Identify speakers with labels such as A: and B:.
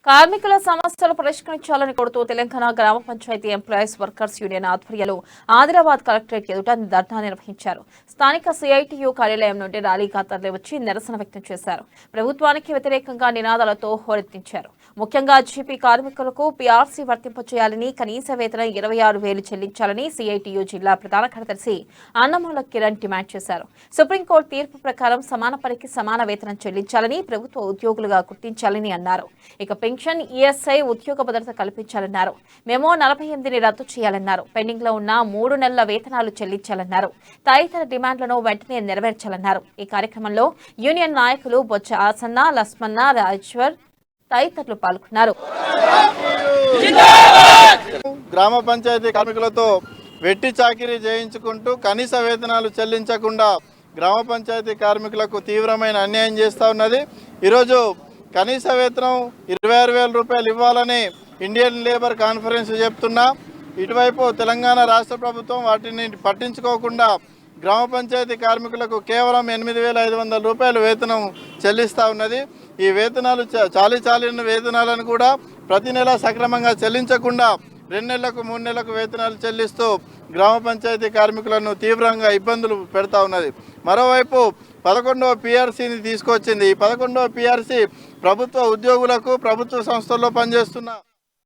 A: కార్మికుల సమస్యలు పరిష్కరించాలని కోరుతూ తెలంగాణ గ్రామ పంచాయతీ ఎంప్లాయీస్ వర్కర్స్ యూనియన్ ఆధ్వర్యంలో ఆదిలాబాద్ కలెక్టరేట్ ఎదుట ధర్నా నిర్వహించారు. స్థానిక సిఐటియు కార్యాలయం నుండి ర్యాలీగా తరలివచ్చి నిరసన వ్యక్తం చేశారు. ప్రభుత్వానికి వ్యతిరేకంగా నినాదాలతో హోరెత్తించారు. ముఖ్యంగా జీపీ కార్మికులకు పీఆర్సీ వర్తింపచేయాలని, కనీస వేతనం 26,000 చెల్లించాలని సిఐటియు జిల్లా ప్రధాన కార్యదర్శి అన్నమాల కిరణ్ డిమాండ్ చేశారు. సుప్రీంకోర్టు తీర్పు ప్రకారం సమాన పనికి సమాన వేతనం చెల్లించాలని, ప్రభుత్వ ఉద్యోగులుగా గుర్తించాలని అన్నారు. ఇక పెన్షన్, ఈఎస్ఐ, ఉద్యోగ భద్రత కల్పించాలన్నారు. మెమో 48ని రద్దు చేయాలన్నారు. పెండింగ్ లో ఉన్న 3 నెలల వేతనాలు చెల్లించాలన్నారు. తదితర డిమాండ్లను వెంటనే నెరవేర్చాలన్నారు. ఈ కార్యక్రమంలో యూనియన్ నాయకులు బొచ్చ ఆసన్న, లస్మన్న, రాజేశ్వర్ తదితరులు పాల్గొన్నారు.
B: గ్రామ పంచాయతీ కార్మికులతో వెట్టి చాకిరీ చేయించుకుంటూ కనీస వేతనాలు చెల్లించకుండా గ్రామ పంచాయతీ కార్మికులకు తీవ్రమైన అన్యాయం చేస్తూ ఉన్నది. ఈరోజు కనీస వేతనం 26,000 రూపాయలు ఇవ్వాలని ఇండియన్ లేబర్ కాన్ఫరెన్స్ చెప్తున్నా, ఇటువైపు తెలంగాణ రాష్ట్ర ప్రభుత్వం వాటిని పట్టించుకోకుండా గ్రామ పంచాయతీ కార్మికులకు కేవలం 8,500 రూపాయలు వేతనం చెల్లిస్తూ ఉన్నది. ఈ వేతనాలు చాలిన వేతనాలను కూడా ప్రతి నెల సక్రమంగా చెల్లించకుండా 2 నెలలకు 3 నెలలకు వేతనాలు చెల్లిస్తూ గ్రామ పంచాయతీ కార్మికులను తీవ్రంగా ఇబ్బందులు పెడతా ఉన్నది. మరోవైపు 11వ పీఆర్సీని తీసుకొచ్చింది. ఈ 11వ పీఆర్సీ ప్రభుత్వ ఉద్యోగులకు, ప్రభుత్వ సంస్థల్లో పనిచేస్తున్న